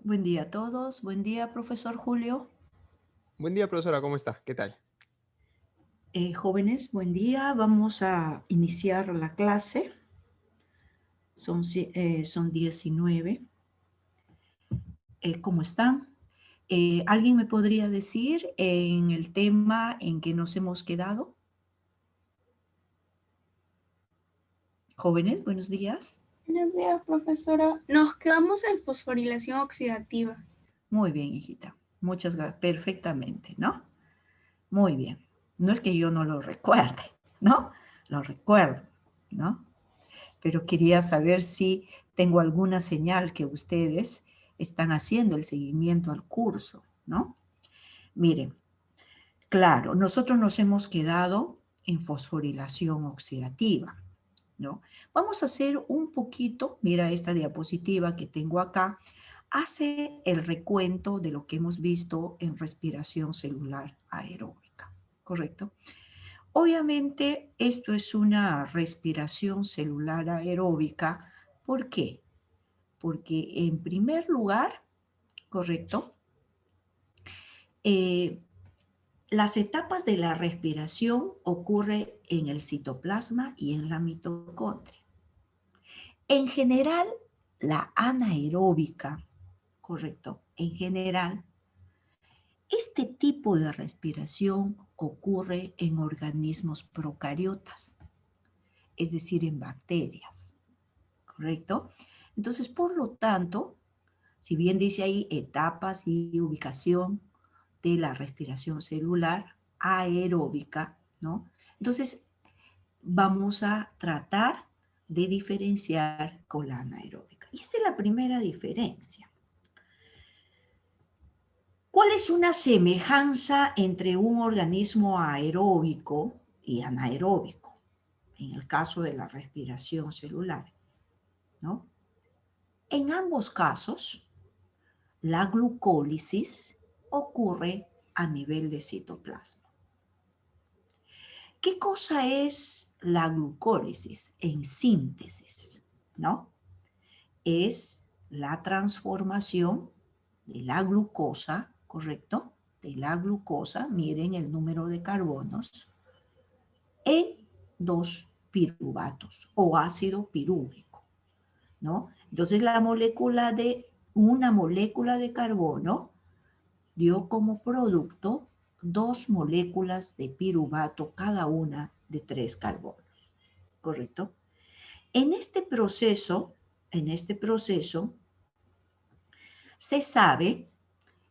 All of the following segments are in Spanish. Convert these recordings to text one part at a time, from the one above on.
Buen día a todos. Buen día, profesor Julio. Buen día, profesora, ¿cómo está? ¿Qué tal? Jóvenes, buen día. Vamos a iniciar la clase. Son 19. ¿Cómo están? ¿Alguien me podría decir en el tema en que nos hemos quedado? Jóvenes, buenos días. Buenos días, profesora. Nos quedamos en fosforilación oxidativa. Muy bien, hijita. Muchas gracias. Perfectamente, ¿no? Muy bien. No es que yo no lo recuerde, ¿no? Lo recuerdo, ¿no? Pero quería saber si tengo alguna señal que ustedes están haciendo el seguimiento al curso, ¿no? Miren, claro, nosotros nos hemos quedado en fosforilación oxidativa, ¿no? Vamos a hacer un poquito, mira esta diapositiva que tengo acá, hace el recuento de lo que hemos visto en respiración celular aeróbica, ¿correcto? Obviamente, esto es una respiración celular aeróbica. ¿Por qué? Porque en primer lugar, correcto, eh, las etapas de la respiración ocurren en el citoplasma y en la mitocondria. En general, la anaeróbica, correcto, en general, este tipo de respiración ocurre en organismos procariotas, es decir, en bacterias. ¿Correcto? Entonces, por lo tanto, si bien dice ahí etapas y ubicación de la respiración celular aeróbica, ¿no? Entonces, vamos a tratar de diferenciar con la anaeróbica. Y esta es la primera diferencia. ¿Cuál es una semejanza entre un organismo aeróbico y anaeróbico? En el caso de la respiración celular, ¿no? En ambos casos, la glucólisis ocurre a nivel de citoplasma. ¿Qué cosa es la glucólisis? En síntesis, ¿no? Es la transformación de la glucosa, ¿correcto? De la glucosa, miren el número de carbonos, en dos piruvatos o ácido pirúvico, ¿no? Entonces una molécula de carbono dio como producto dos moléculas de piruvato, cada una de 3 carbonos, ¿correcto? En este proceso, se sabe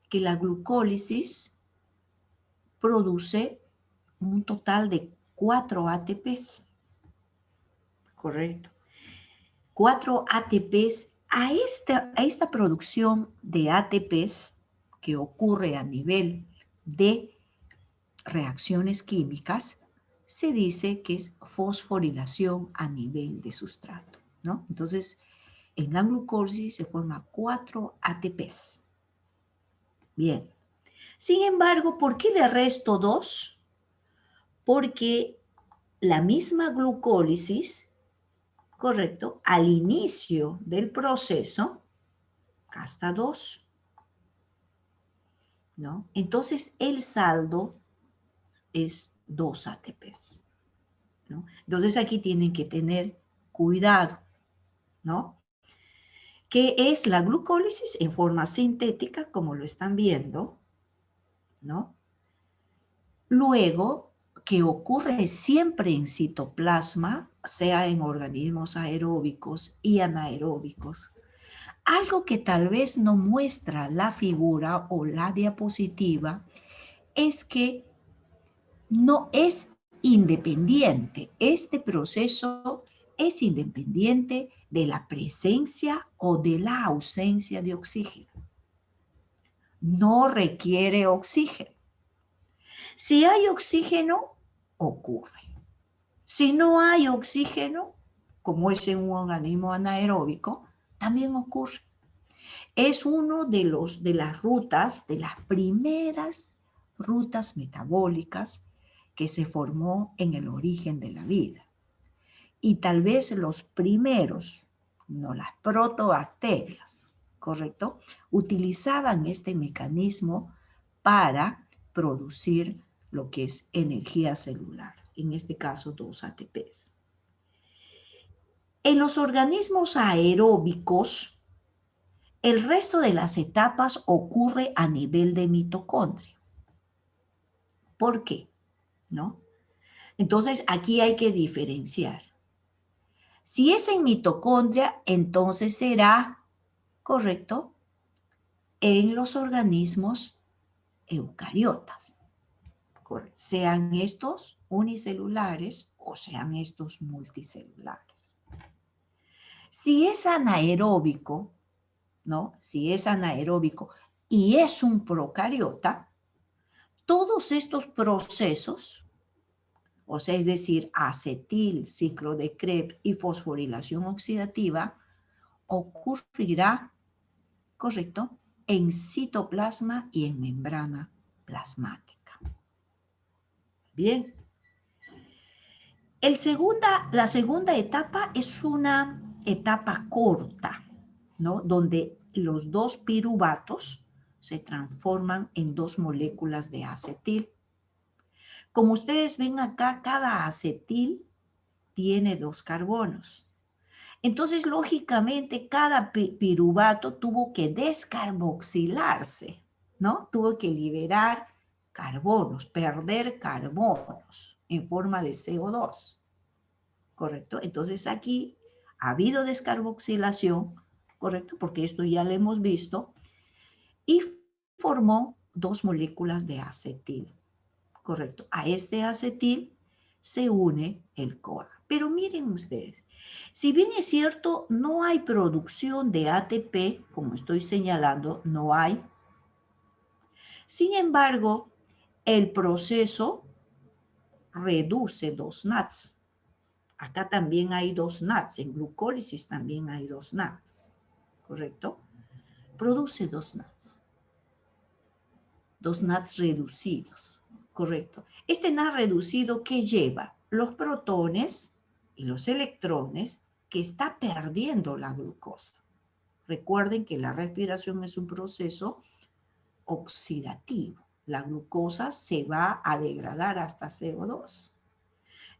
que la glucólisis produce un total de 4 ATPs, ¿correcto? 4 ATPs. A esta producción de ATPs que ocurre a nivel de reacciones químicas, se dice que es fosforilación a nivel de sustrato, ¿no? Entonces, en la glucólisis se forman 4 ATPs. Bien. Sin embargo, ¿por qué le resto 2? Porque la misma glucólisis, correcto, al inicio del proceso, gasta 2, ¿no? Entonces, el saldo es 2 ATPs, ¿no? Entonces, aquí tienen que tener cuidado, ¿no? ¿Qué es la glucólisis en forma sintética, como lo están viendo, ¿no? Luego, que ocurre siempre en citoplasma, sea en organismos aeróbicos y anaeróbicos. Algo que tal vez no muestra la figura o la diapositiva es que no es independiente. Este proceso es independiente de la presencia o de la ausencia de oxígeno. No requiere oxígeno. Si hay oxígeno, ocurre. Si no hay oxígeno, como es en un organismo anaeróbico, también ocurre. Es uno de las rutas, de las primeras rutas metabólicas que se formó en el origen de la vida. Y tal vez los primeros, no las protobacterias, ¿correcto? Utilizaban este mecanismo para producir lo que es energía celular, en este caso 2 ATPs. En los organismos aeróbicos, el resto de las etapas ocurre a nivel de mitocondria. ¿Por qué? ¿No? Entonces, aquí hay que diferenciar. Si es en mitocondria, entonces será, ¿correcto?, en los organismos eucariotas, sean estos unicelulares o sean estos multicelulares. Si es anaeróbico, ¿no? Si es anaeróbico y es un procariota, todos estos procesos, o sea, es decir, acetil, ciclo de Krebs y fosforilación oxidativa, ocurrirá, ¿correcto?, en citoplasma y en membrana plasmática. Bien. La segunda etapa es una etapa corta, ¿no?, donde los 2 piruvatos se transforman en 2 moléculas de acetil. Como ustedes ven acá, cada acetil tiene 2 carbonos. Entonces, lógicamente, cada piruvato tuvo que descarboxilarse, ¿no? Tuvo que liberar carbonos, perder carbonos en forma de CO2, ¿correcto? Entonces, aquí ha habido descarboxilación, ¿correcto? Porque esto ya lo hemos visto, y formó 2 moléculas de acetil, ¿correcto? A este acetil se une el CoA. Pero miren ustedes, si bien es cierto, no hay producción de ATP, como estoy señalando, no hay. Sin embargo, el proceso reduce 2 NADs. Acá también hay 2 NADs, en glucólisis también hay 2 NADs, ¿correcto? Produce 2 NADs. 2 NADs reducidos, correcto. Este NAD reducido, ¿qué lleva? Los protones y los electrones que está perdiendo la glucosa. Recuerden que la respiración es un proceso oxidativo. La glucosa se va a degradar hasta CO2.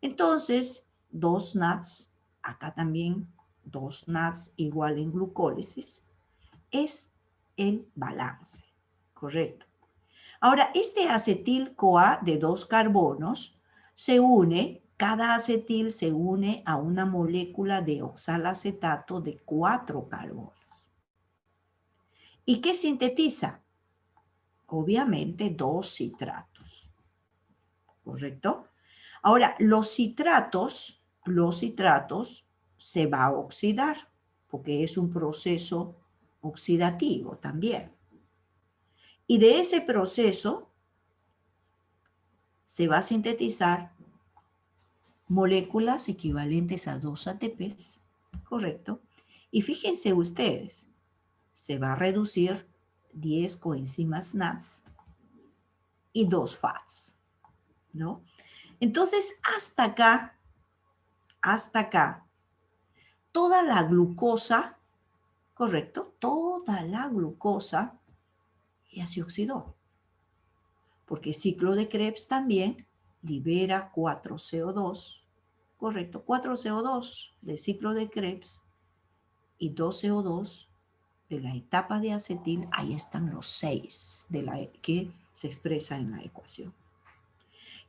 Entonces, 2 NADs, acá también 2 NADs igual en glucólisis, es el balance, correcto. Ahora, este acetil-CoA de 2 carbonos se une, cada acetil se une a una molécula de oxalacetato de 4 carbonos. ¿Y qué sintetiza? Obviamente 2 citratos, ¿correcto? Ahora, los citratos se va a oxidar, porque es un proceso oxidativo también. Y de ese proceso se va a sintetizar moléculas equivalentes a 2 ATPs, ¿correcto? Y fíjense ustedes, se va a reducir 10 coenzimas NADs y 2 FATs, ¿no? Entonces, hasta acá, toda la glucosa, ¿correcto? Toda la glucosa ya se oxidó, porque el ciclo de Krebs también libera 4CO2, ¿correcto? 4CO2 del ciclo de Krebs y 2CO2 de la etapa de acetil, ahí están los 6 de la que se expresa en la ecuación.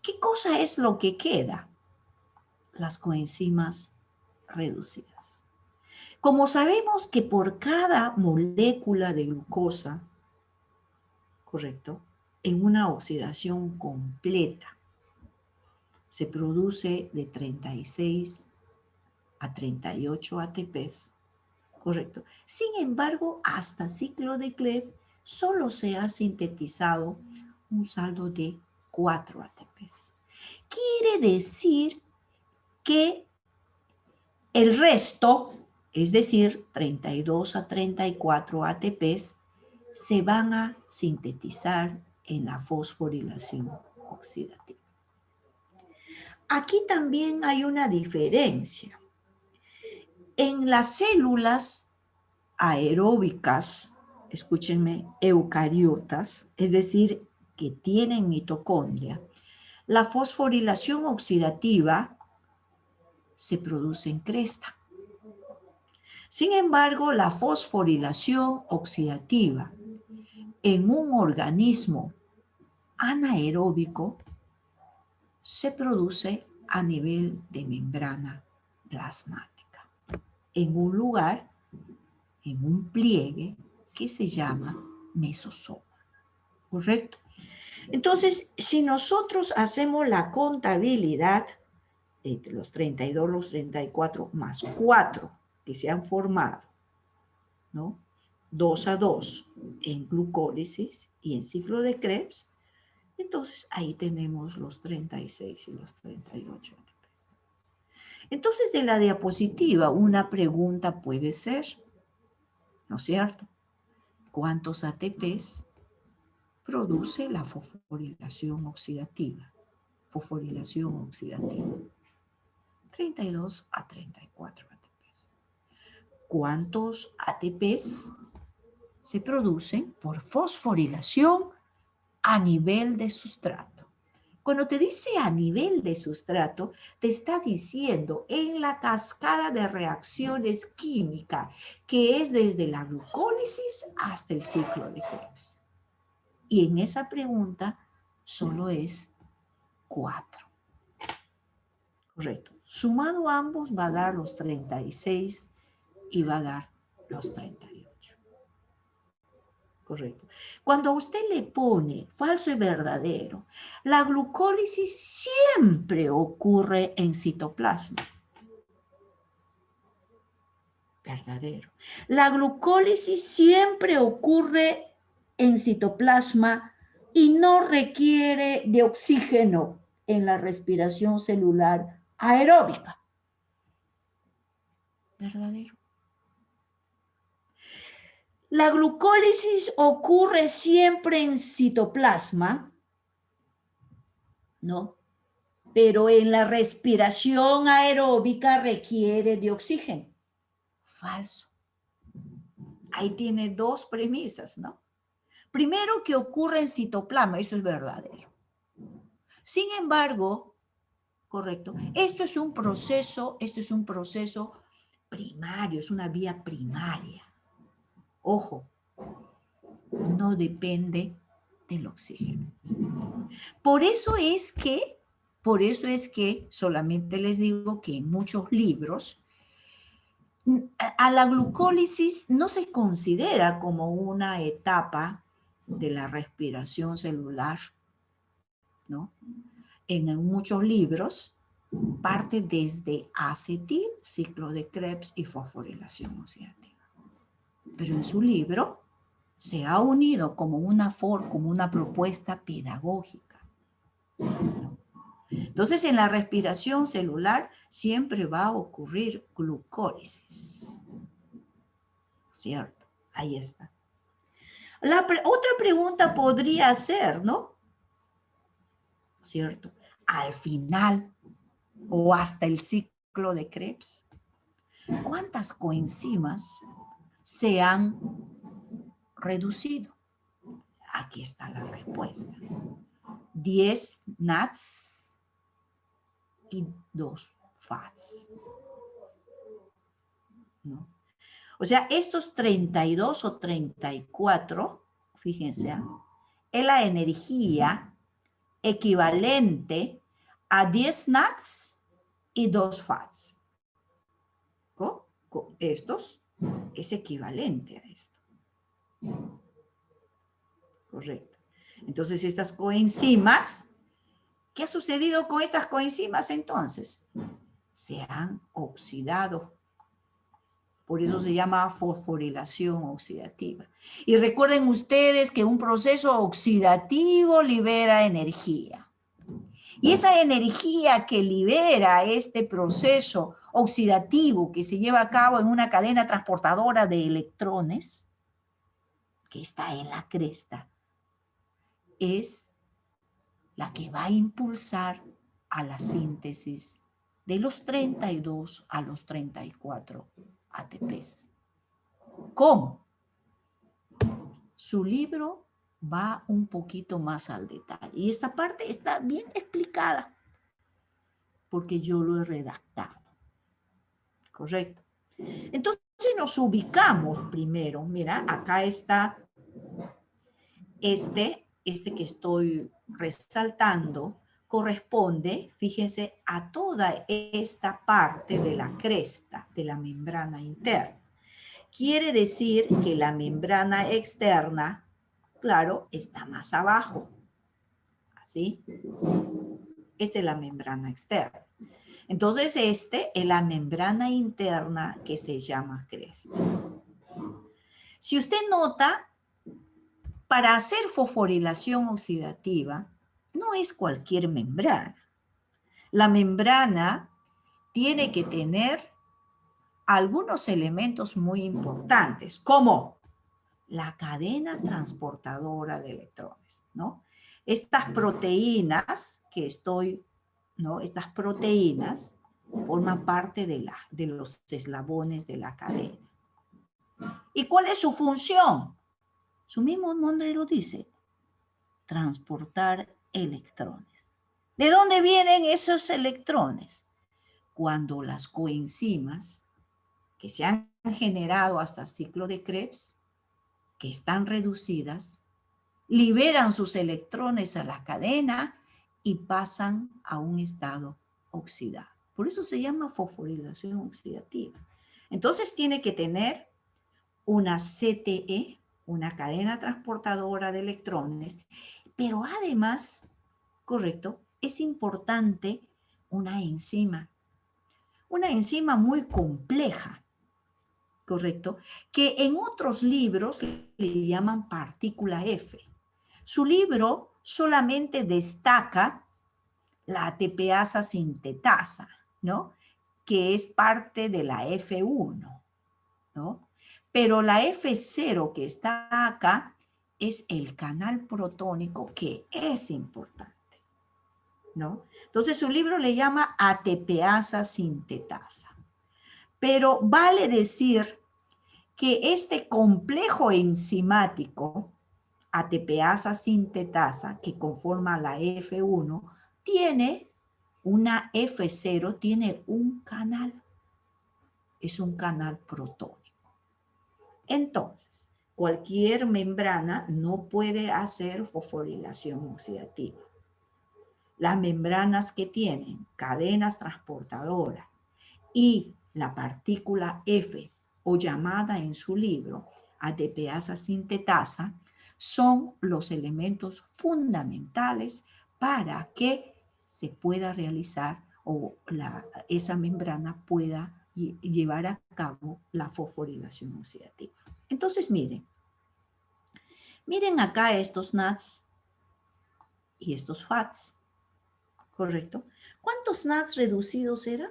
¿Qué cosa es lo que queda? Las coenzimas reducidas. Como sabemos que por cada molécula de glucosa, ¿correcto?, en una oxidación completa, se produce de 36 a 38 ATPs, ¿correcto? Sin embargo, hasta ciclo de Krebs solo se ha sintetizado un saldo de 4 ATPs. Quiere decir que el resto, es decir, 32 a 34 ATPs, se van a sintetizar en la fosforilación oxidativa. Aquí también hay una diferencia. En las células aeróbicas, escúchenme, eucariotas, es decir, que tienen mitocondria, la fosforilación oxidativa se produce en cresta. Sin embargo, la fosforilación oxidativa en un organismo anaeróbico se produce a nivel de membrana plasmática, en un lugar, en un pliegue que se llama mesosoma. ¿Correcto? Entonces, si nosotros hacemos la contabilidad entre los 32, los 34, más 4 que se han formado, ¿no? 2 a 2 en glucólisis y en ciclo de Krebs, entonces ahí tenemos los 36 y los 38 ATPs. Entonces, de la diapositiva, una pregunta puede ser, ¿no es cierto? ¿Cuántos ATPs produce la fosforilación oxidativa? Fosforilación oxidativa. 32 a 34 ATPs. ¿Cuántos ATPs se producen por fosforilación a nivel de sustrato? Cuando te dice a nivel de sustrato, te está diciendo en la cascada de reacciones químicas, que es desde la glucólisis hasta el ciclo de Krebs. Y en esa pregunta solo es 4. Correcto. Sumado ambos va a dar los 36 y va a dar los 38. Correcto. Cuando usted le pone falso y verdadero, la glucólisis siempre ocurre en citoplasma. Verdadero. La glucólisis siempre ocurre en citoplasma y no requiere de oxígeno en la respiración celular aeróbica. Verdadero. La glucólisis ocurre siempre en citoplasma, ¿no? Pero en la respiración aeróbica requiere de oxígeno. Falso. Ahí tiene dos premisas, ¿no? Primero, que ocurre en citoplasma, eso es verdadero. Sin embargo, correcto, esto es un proceso primario, es una vía primaria. Ojo, no depende del oxígeno. Por eso es que, solamente les digo que en muchos libros, a la glucólisis no se considera como una etapa de la respiración celular, ¿no? En muchos libros parte desde acetil, ciclo de Krebs y fosforilación oxidativa. Pero en su libro se ha unido como una propuesta pedagógica. Entonces, en la respiración celular siempre va a ocurrir glucólisis. ¿Cierto? Ahí está. Otra pregunta podría ser, ¿no? ¿Cierto? Al final o hasta el ciclo de Krebs, ¿cuántas coenzimas se han reducido? Aquí está la respuesta. 10 NADs y 2 FADs. ¿No? O sea, estos 32 o 34, fíjense, es la energía equivalente a 10 NADs y 2 FADs. Estos es equivalente a esto. Correcto. Entonces, estas coenzimas, ¿qué ha sucedido con estas coenzimas entonces? Se han oxidado. Por eso se llama fosforilación oxidativa. Y recuerden ustedes que un proceso oxidativo libera energía. Y esa energía que libera este proceso oxidativo que se lleva a cabo en una cadena transportadora de electrones, que está en la cresta, es la que va a impulsar a la síntesis de los 32 a los 34 ATPs. ¿Cómo? Su libro va un poquito más al detalle. Y esta parte está bien explicada porque yo lo he redactado. ¿Correcto? Entonces nos ubicamos primero. Mira, acá está este que estoy resaltando, corresponde, fíjense, a toda esta parte de la cresta de la membrana interna. Quiere decir que la membrana externa, claro, está más abajo. ¿Así? Esta es la membrana externa. Entonces, este es la membrana interna que se llama cresta. Si usted nota, para hacer fosforilación oxidativa, no es cualquier membrana. La membrana tiene que tener algunos elementos muy importantes, como la cadena transportadora de electrones, ¿no? Estas proteínas que estoy, ¿no? Estas proteínas forman parte de los eslabones de la cadena. ¿Y cuál es su función? Su mismo nombre lo dice, transportar electrones. ¿De dónde vienen esos electrones? Cuando las coenzimas que se han generado hasta el ciclo de Krebs, que están reducidas, liberan sus electrones a la cadena y pasan a un estado oxidado. Por eso se llama fosforilación oxidativa. Entonces tiene que tener una CTE, una cadena transportadora de electrones, pero además, correcto, es importante una enzima muy compleja, correcto, que en otros libros le llaman partícula F. Su libro solamente destaca la ATPasa sintetasa, ¿no? Que es parte de la F1, ¿no? Pero la F0 que está acá es el canal protónico que es importante, ¿no? Entonces su libro le llama ATPasa sintetasa. Pero vale decir que este complejo enzimático, ATPasa sintetasa, que conforma la F1, tiene una F0, tiene un canal. Es un canal protónico. Entonces, cualquier membrana no puede hacer fosforilación oxidativa. Las membranas que tienen cadenas transportadoras y la partícula F, o llamada en su libro ATPasa sintetasa, son los elementos fundamentales para que se pueda realizar o esa membrana pueda llevar a cabo la fosforilación oxidativa. Entonces, miren acá estos NADs y estos FADs, ¿correcto? ¿Cuántos NADs reducidos eran?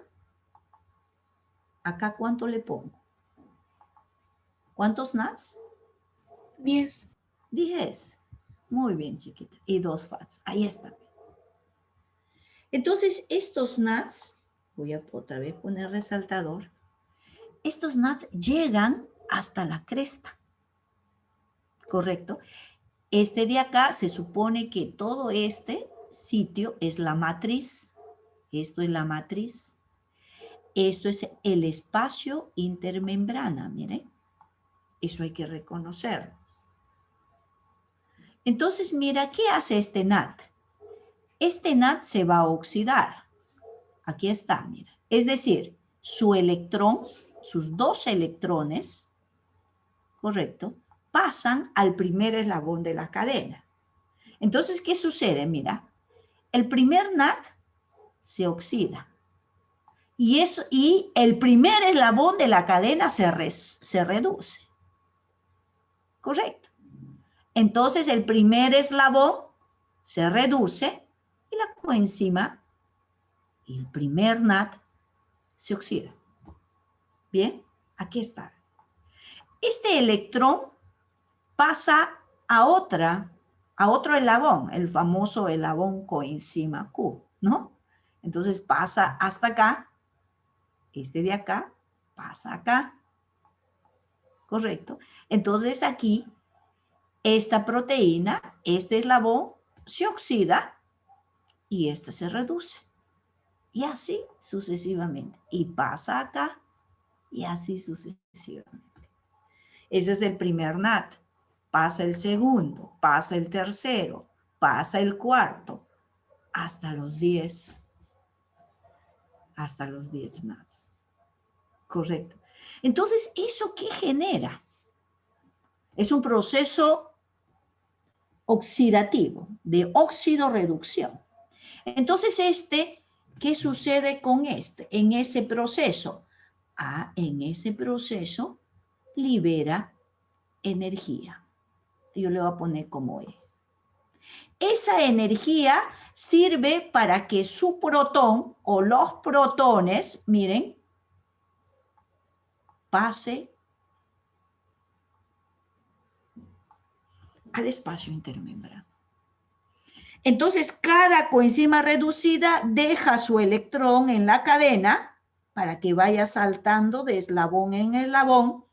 Acá, ¿cuánto le pongo? ¿Cuántos NADs? 10. 10. Muy bien, chiquita. Y 2 FADs. Ahí está. Entonces, estos NADs, voy a otra vez poner resaltador, estos NADs llegan hasta la cresta. ¿Correcto? Este de acá se supone que todo este sitio es la matriz. Esto es la matriz. Esto es el espacio intermembrana, miren. Eso hay que reconocerlo. Entonces, mira, ¿qué hace este NAD? Este NAD se va a oxidar. Aquí está, mira. Es decir, su electrón, sus 2 electrones, correcto, pasan al primer eslabón de la cadena. Entonces, ¿qué sucede? Mira, el primer NAD se oxida. Y el primer eslabón de la cadena se reduce. Correcto. Entonces, el primer eslabón se reduce y la coenzima y el primer NAD se oxida. Bien, aquí está. Este electrón pasa a otro eslabón, el famoso eslabón coenzima Q, ¿no? Entonces pasa hasta acá, este de acá, pasa acá, ¿correcto? Entonces aquí, esta proteína, este eslabón, se oxida y este se reduce. Y así sucesivamente. Y pasa acá y así sucesivamente. Ese es el primer NAT. Pasa el segundo, pasa el tercero, pasa el cuarto, hasta los 10. Hasta los 10 NATs. Correcto. Entonces, ¿eso qué genera? Es un proceso oxidativo, de óxido-reducción. Entonces, ¿qué sucede con en ese proceso? En ese proceso libera energía. Yo le voy a poner como E. Esa energía sirve para que su protón o los protones, miren, pase al espacio intermembrano. Entonces, cada coenzima reducida deja su electrón en la cadena para que vaya saltando de eslabón en eslabón,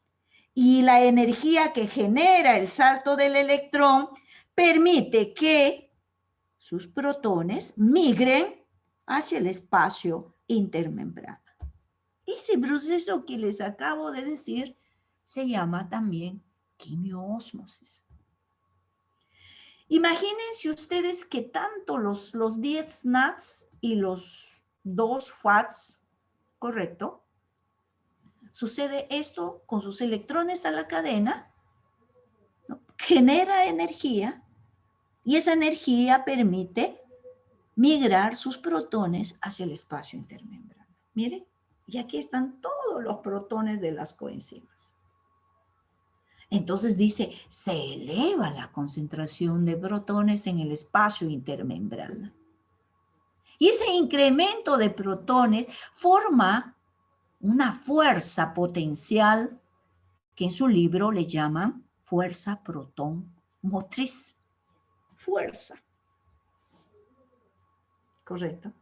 y la energía que genera el salto del electrón permite que sus protones migren hacia el espacio intermembrano. Ese proceso que les acabo de decir se llama también quimioósmosis. Imagínense ustedes que tanto los 10 NATs y los 2 FATs, ¿correcto? Sucede esto con sus electrones a la cadena, ¿no? Genera energía y esa energía permite migrar sus protones hacia el espacio intermembrano. Miren, y aquí están todos los protones de las coenzimas. Entonces dice, se eleva la concentración de protones en el espacio intermembrano. Y ese incremento de protones forma una fuerza potencial que en su libro le llaman fuerza protón motriz. Fuerza. ¿Correcto?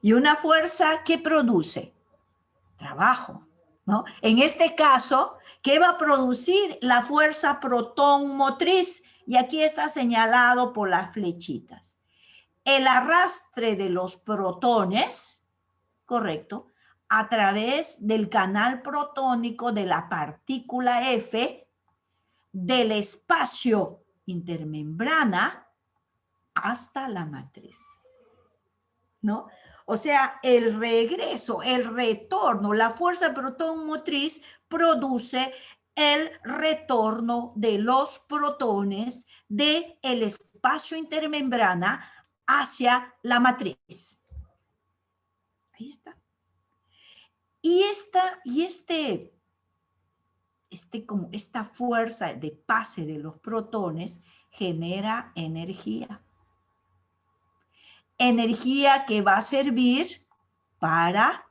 Y una fuerza que produce trabajo, ¿no? En este caso, ¿qué va a producir la fuerza protón motriz? Y aquí está señalado por las flechitas. El arrastre de los protones, ¿correcto?, a través del canal protónico de la partícula F del espacio intermembrana hasta la matriz, ¿no? O sea, el regreso, el retorno, la fuerza protón motriz produce el retorno de los protones del espacio intermembrana hacia la matriz. Ahí está. Y esta fuerza de pase de los protones genera energía. Energía que va a servir para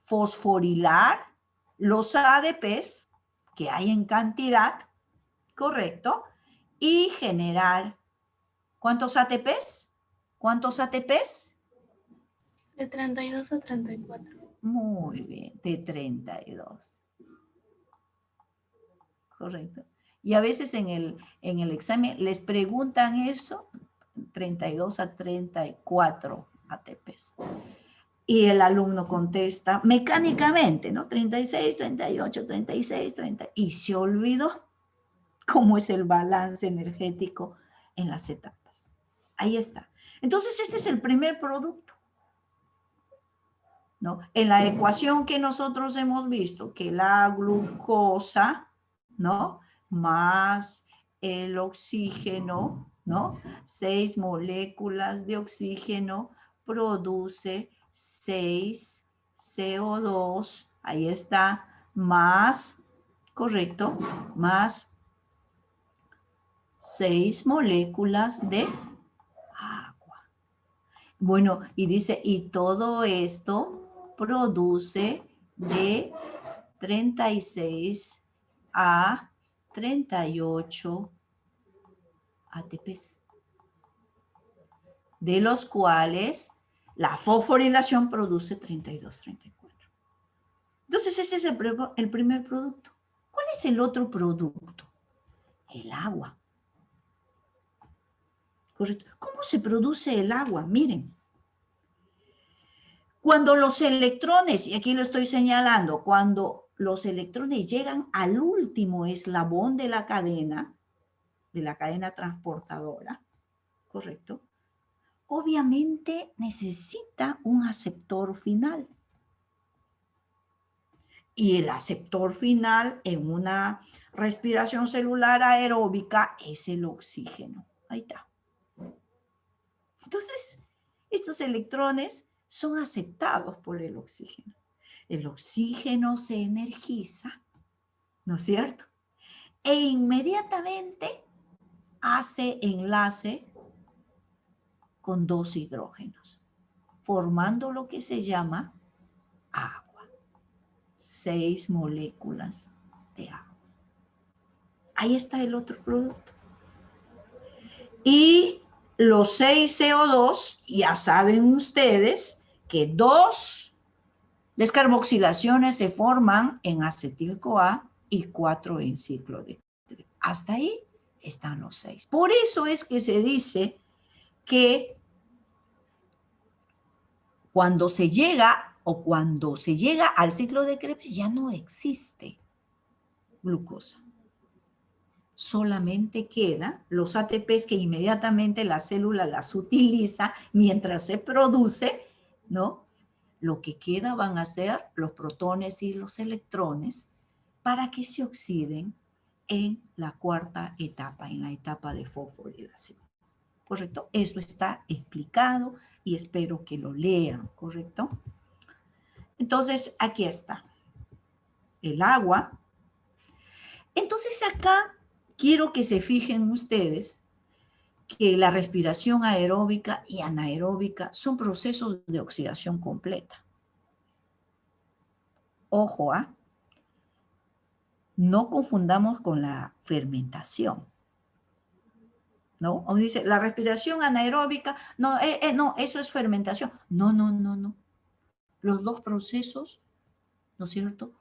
fosforilar los ADPs que hay en cantidad, ¿correcto? Y generar, ¿cuántos ATPs? ¿Cuántos ATPs? De 32 a 34. Muy bien, de 32. Correcto. Y a veces en el examen les preguntan eso, 32 a 34 ATPs. Y el alumno contesta mecánicamente, ¿no? 36, 38, 36, 30. Y se olvidó cómo es el balance energético en las etapas. Ahí está. Entonces, este es el primer producto, ¿no? En la ecuación que nosotros hemos visto, que la glucosa, ¿no?, más el oxígeno, ¿no?, 6 moléculas de oxígeno produce 6 CO2, ahí está, más, correcto, más 6 moléculas de agua. Bueno, y dice, y todo esto produce de 36 a 38 ATPs, de los cuales la fosforilación produce 32, 34. Entonces, ese es el primer producto. ¿Cuál es el otro producto? El agua. ¿Correcto? ¿Cómo se produce el agua? Miren. Cuando los electrones, y aquí lo estoy señalando, cuando los electrones llegan al último eslabón de la cadena transportadora, ¿correcto? Obviamente necesita un aceptor final. Y el aceptor final en una respiración celular aeróbica es el oxígeno. Ahí está. Entonces, estos electrones son aceptados por el oxígeno. El oxígeno se energiza, ¿no es cierto? E inmediatamente hace enlace con dos hidrógenos, formando lo que se llama agua. 6 moléculas de agua. Ahí está el otro producto. Y los 6 CO2, ya saben ustedes que 2 descarboxilaciones se forman en acetil-CoA y 4 en ciclo de Krebs. Hasta ahí están los 6. Por eso es que se dice que cuando se llega al ciclo de Krebs ya no existe glucosa. Solamente quedan los ATPs que inmediatamente la célula las utiliza mientras se produce, ¿no? Lo que queda van a ser los protones y los electrones para que se oxiden en la cuarta etapa, en la etapa de fosforilación. ¿Correcto? Eso está explicado y espero que lo lean, ¿correcto? Entonces, aquí está. El agua. Entonces, acá quiero que se fijen ustedes que la respiración aeróbica y anaeróbica son procesos de oxidación completa. Ojo, ¿ah? No confundamos con la fermentación. ¿No? O dice, la respiración anaeróbica, no, no, eso es fermentación. No, no, no, no. Los dos procesos, ¿no es cierto?,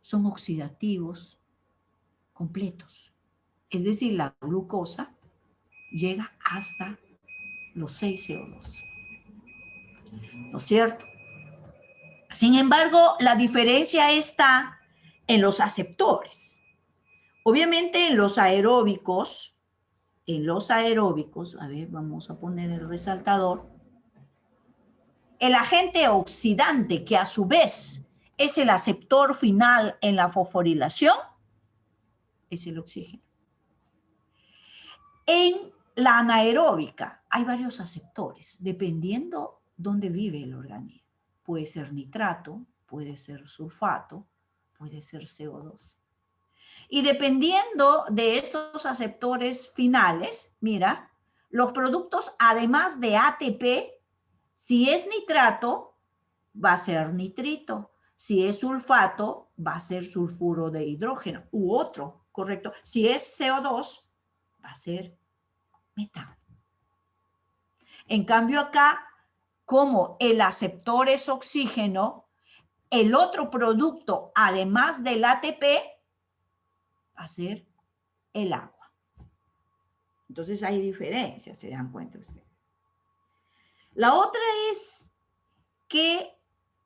son oxidativos completos. Es decir, la glucosa llega hasta los 6 CO2. ¿No es cierto? Sin embargo, la diferencia está en los aceptores. Obviamente en los aeróbicos, a ver, vamos a poner el resaltador, el agente oxidante, que a su vez es el aceptor final en la fosforilación, es el oxígeno. En la anaeróbica hay varios aceptores, dependiendo dónde vive el organismo. Puede ser nitrato, puede ser sulfato, puede ser CO2. Y dependiendo de estos aceptores finales, mira, los productos, además de ATP, si es nitrato, va a ser nitrito. Si es sulfato, va a ser sulfuro de hidrógeno u otro, ¿correcto? Si es CO2, va a ser metano. En cambio acá, como el aceptor es oxígeno, el otro producto, además del ATP, va a ser el agua. Entonces hay diferencias, se dan cuenta ustedes. La otra es que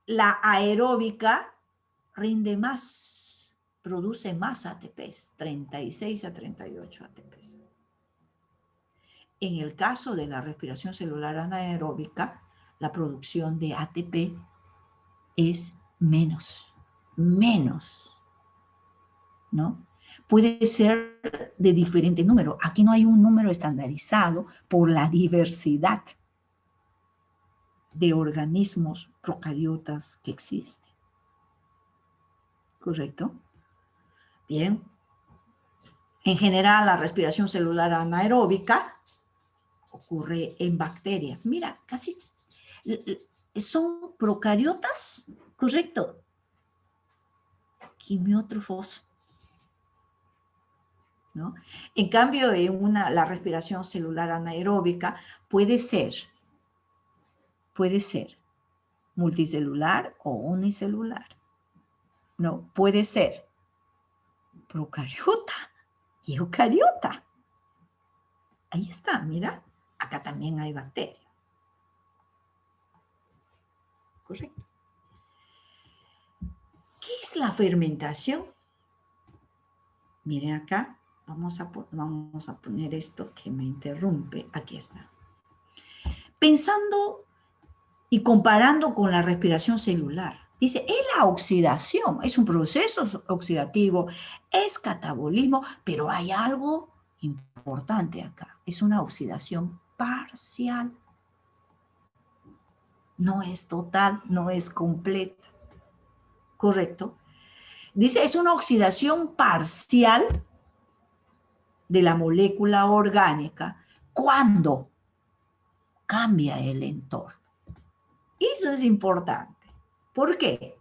la aeróbica rinde más, produce más ATPs, 36 a 38 ATPs. En el caso de la respiración celular anaeróbica, la producción de ATP es menos, ¿no? Puede ser de diferente número. Aquí no hay un número estandarizado por la diversidad de organismos procariotas que existen. ¿Correcto? Bien. En general, la respiración celular anaeróbica ocurre en bacterias. Mira, casi son procariotas, ¿correcto? Quimiótrofos, ¿no? En cambio, la respiración celular anaeróbica puede ser multicelular o unicelular, ¿no? Puede ser Procariota y eucariota. Ahí está, mira. Acá también hay bacterias. Correcto. ¿Qué es la fermentación? Miren acá. Vamos a poner esto que me interrumpe. Aquí está. Pensando y comparando con la respiración celular. Dice, es la oxidación, es un proceso oxidativo, es catabolismo, pero hay algo importante acá. Es una oxidación parcial. No es total, no es completa. ¿Correcto? Dice, es una oxidación parcial de la molécula orgánica cuando cambia el entorno. Eso es importante. ¿Por qué?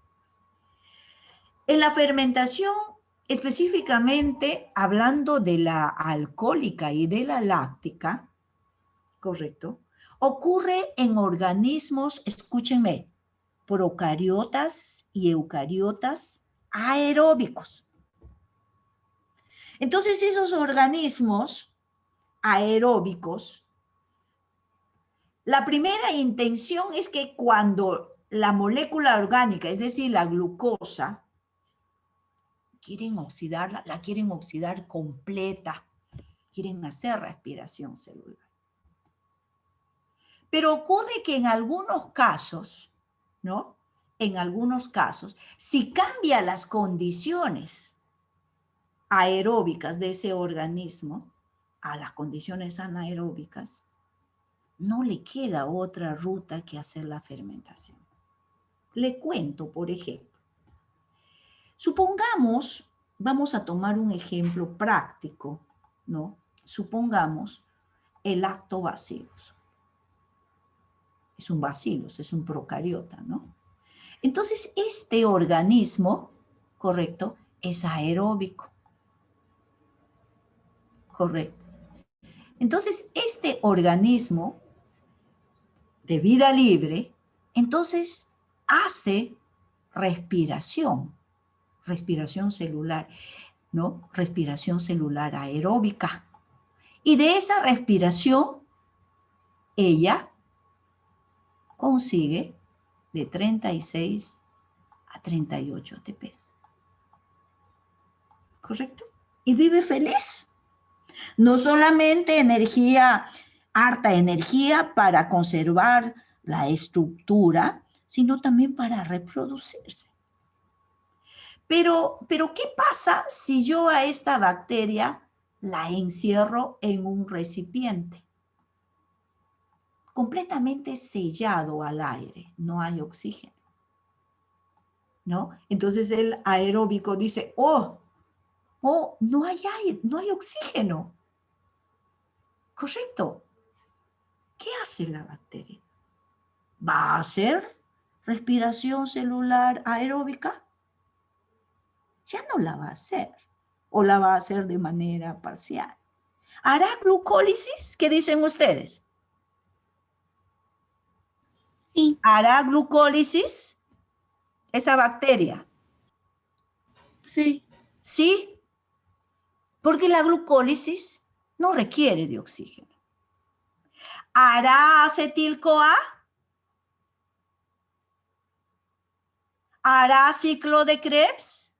En la fermentación, específicamente hablando de la alcohólica y de la láctica, ¿correcto? Ocurre en organismos, escúchenme, procariotas y eucariotas aeróbicos. Entonces, esos organismos aeróbicos, la primera intención es que cuando la molécula orgánica, es decir, la glucosa, quieren oxidarla, la quieren oxidar completa, quieren hacer respiración celular. Pero ocurre que en algunos casos, ¿no? En algunos casos, si cambia las condiciones aeróbicas de ese organismo a las condiciones anaeróbicas, no le queda otra ruta que hacer la fermentación. Le cuento, por ejemplo. Supongamos, vamos a tomar un ejemplo práctico, ¿no? Supongamos el lactobacillus. Es un bacillus, es un procariota, ¿no? Entonces, este organismo, ¿correcto? Es aeróbico. Correcto. Entonces, este organismo de vida libre, entonces hace respiración celular, ¿no? Respiración celular aeróbica. Y de esa respiración, ella consigue de 36 a 38 ATPs. ¿Correcto? Y vive feliz. No solamente energía, harta energía para conservar la estructura, sino también para reproducirse. Pero ¿qué pasa si yo a esta bacteria la encierro en un recipiente? Completamente sellado al aire, no hay oxígeno, ¿no? Entonces el aeróbico dice, no hay aire, no hay oxígeno. Correcto. ¿Qué hace la bacteria? ¿Va a hacer respiración celular aeróbica? Ya no la va a hacer, o la va a hacer de manera parcial. ¿Hará glucólisis? ¿Qué dicen ustedes? Sí. ¿Hará glucólisis esa bacteria? Sí. Sí, porque la glucólisis no requiere de oxígeno. ¿Hará acetil-CoA? ¿Hará ciclo de Krebs?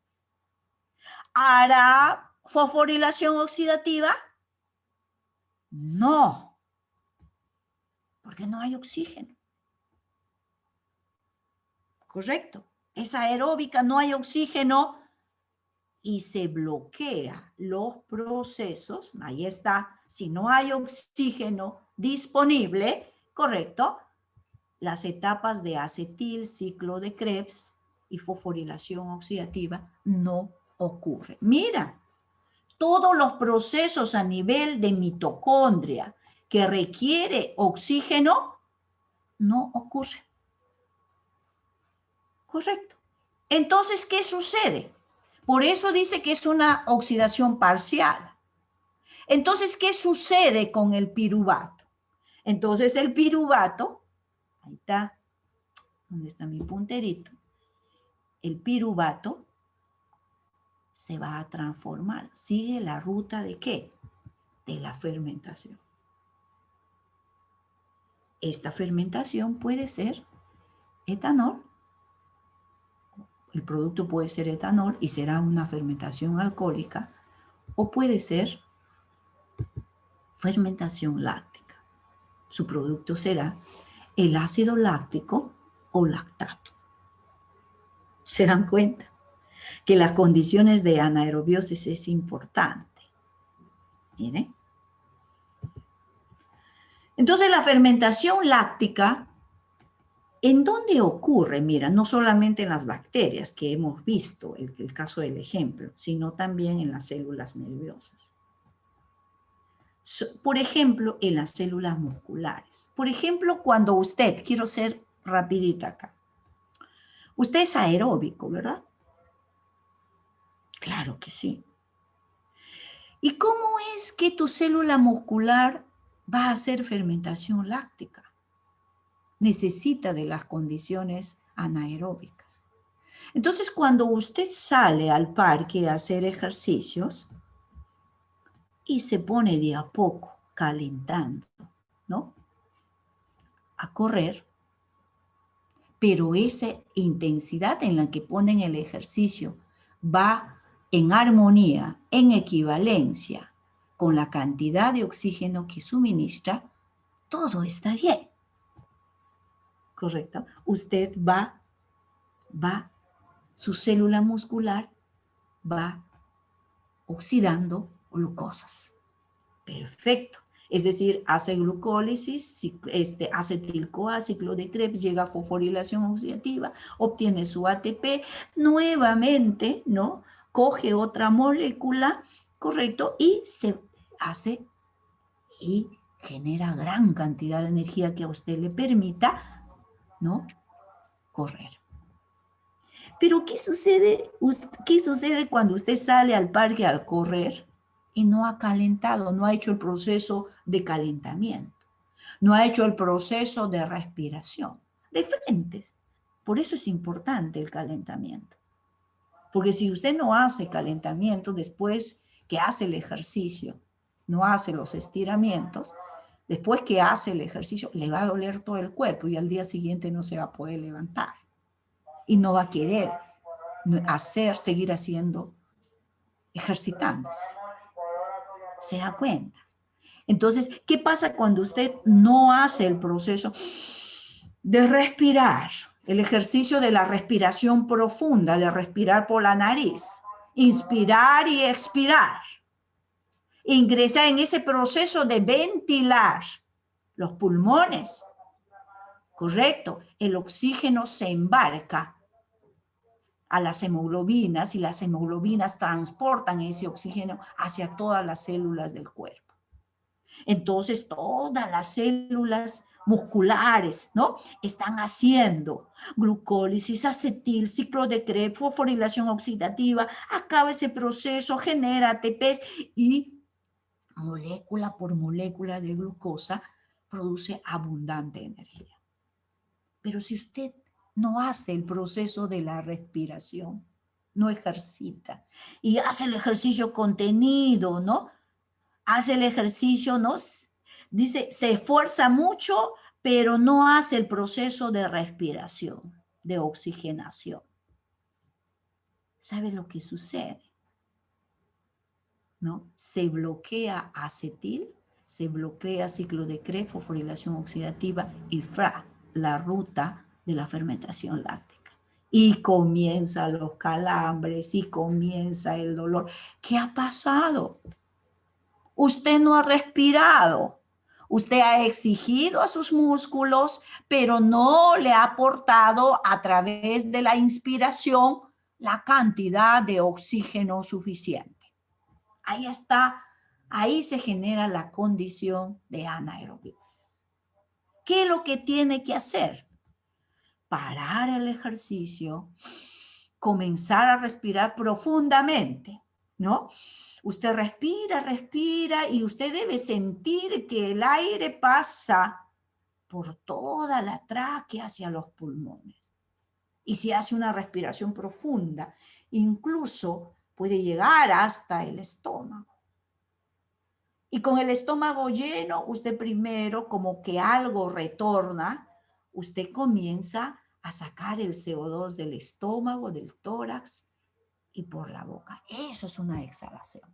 ¿Hará fosforilación oxidativa? No, porque no hay oxígeno. Correcto. Es aeróbica, no hay oxígeno y se bloquea los procesos. Ahí está. Si no hay oxígeno disponible, correcto, las etapas de acetil, ciclo de Krebs y fosforilación oxidativa no ocurren. Mira, todos los procesos a nivel de mitocondria que requiere oxígeno no ocurren. Correcto. Entonces, ¿qué sucede? Por eso dice que es una oxidación parcial. Entonces, ¿qué sucede con el piruvato? Entonces, el piruvato, ahí está, ¿dónde está mi punterito? El piruvato se va a transformar. Sigue la ruta ¿de qué? De la fermentación. Esta fermentación puede ser etanol. El producto puede ser etanol y será una fermentación alcohólica, o puede ser fermentación láctica. Su producto será el ácido láctico o lactato. ¿Se dan cuenta? Que las condiciones de anaerobiosis es importante. Miren. Entonces la fermentación láctica, ¿en dónde ocurre? Mira, no solamente en las bacterias que hemos visto, el caso del ejemplo, sino también en las células nerviosas. Por ejemplo, en las células musculares. Por ejemplo, cuando usted, quiero ser rapidita acá, usted es aeróbico, ¿verdad? Claro que sí. ¿Y cómo es que tu célula muscular va a hacer fermentación láctica? Necesita de las condiciones anaeróbicas. Entonces, cuando usted sale al parque a hacer ejercicios y se pone de a poco calentando, ¿no? A correr, pero esa intensidad en la que ponen el ejercicio va en armonía, en equivalencia con la cantidad de oxígeno que suministra, todo está bien. ¿Correcto? Usted su célula muscular va oxidando glucosas. Perfecto. Es decir, hace glucólisis, acetil-CoA, ciclo de Krebs, llega a fosforilación oxidativa, obtiene su ATP, nuevamente, ¿no? Coge otra molécula, correcto, y se hace y genera gran cantidad de energía que a usted le permita, ¿no? Correr. Pero ¿qué sucede cuando usted sale al parque al correr y no ha calentado, no ha hecho el proceso de calentamiento, no ha hecho el proceso de respiración? De frente. Por eso es importante el calentamiento. Porque si usted no hace calentamiento después que hace el ejercicio, no hace los estiramientos, después que hace el ejercicio le va a doler todo el cuerpo y al día siguiente no se va a poder levantar. Y no va a querer seguir haciendo, ejercitándose. ¿Se da cuenta? Entonces, ¿qué pasa cuando usted no hace el proceso de respirar? El ejercicio de la respiración profunda, de respirar por la nariz. Inspirar y expirar. Ingresar en ese proceso de ventilar los pulmones. Correcto. El oxígeno se embarca a las hemoglobinas y las hemoglobinas transportan ese oxígeno hacia todas las células del cuerpo. Entonces, todas las células musculares, ¿no? Están haciendo glucólisis, acetil, ciclo de Krebs, fosforilación oxidativa, acaba ese proceso, genera ATPs y molécula por molécula de glucosa produce abundante energía. Pero si usted no hace el proceso de la respiración, no ejercita, y hace el ejercicio contenido, ¿no? Hace el ejercicio, ¿no? Dice, se esfuerza mucho, pero no hace el proceso de respiración, de oxigenación. ¿Sabe lo que sucede? ¿No? Se bloquea acetil, se bloquea ciclo de Krebs, fosforilación oxidativa y la ruta de la fermentación láctica. Y comienzan los calambres y comienza el dolor. ¿Qué ha pasado? Usted no ha respirado. Usted ha exigido a sus músculos, pero no le ha aportado a través de la inspiración la cantidad de oxígeno suficiente. Ahí está, ahí se genera la condición de anaerobiosis. ¿Qué es lo que tiene que hacer? Parar el ejercicio, comenzar a respirar profundamente, ¿no? Usted respira y usted debe sentir que el aire pasa por toda la tráquea hacia los pulmones. Y si hace una respiración profunda, incluso puede llegar hasta el estómago. Y con el estómago lleno, usted primero, como que algo retorna, usted comienza a sacar el CO2 del estómago, del tórax y por la boca. Eso es una exhalación.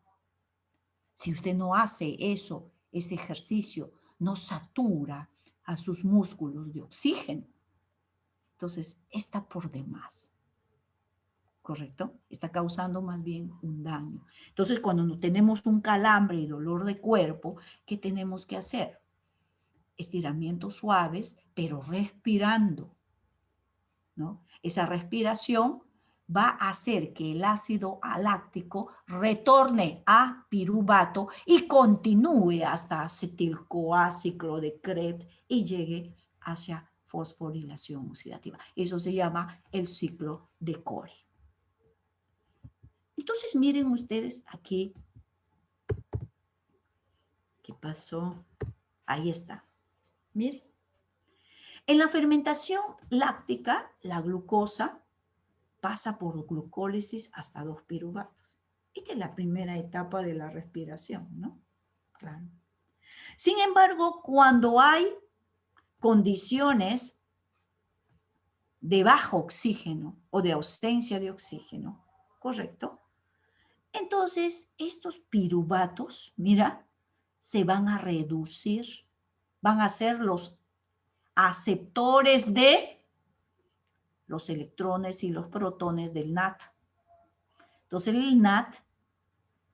Si usted no hace eso, ese ejercicio, no satura a sus músculos de oxígeno, entonces está por demás. ¿Correcto? Está causando más bien un daño. Entonces, cuando tenemos un calambre y dolor de cuerpo, ¿qué tenemos que hacer? Estiramientos suaves, pero respirando, ¿no? Esa respiración va a hacer que el ácido láctico retorne a piruvato y continúe hasta acetil-CoA, ciclo de Krebs y llegue hacia fosforilación oxidativa. Eso se llama el ciclo de Cori. Entonces, miren ustedes aquí. ¿Qué pasó? Ahí está. Miren. En la fermentación láctica, la glucosa pasa por glucólisis hasta 2 piruvatos. Esta es la primera etapa de la respiración, ¿no? Claro. Sin embargo, cuando hay condiciones de bajo oxígeno o de ausencia de oxígeno, ¿correcto? Entonces, estos piruvatos, mira, se van a reducir, van a ser los aceptores de los electrones y los protones del NAT. Entonces, el NAT,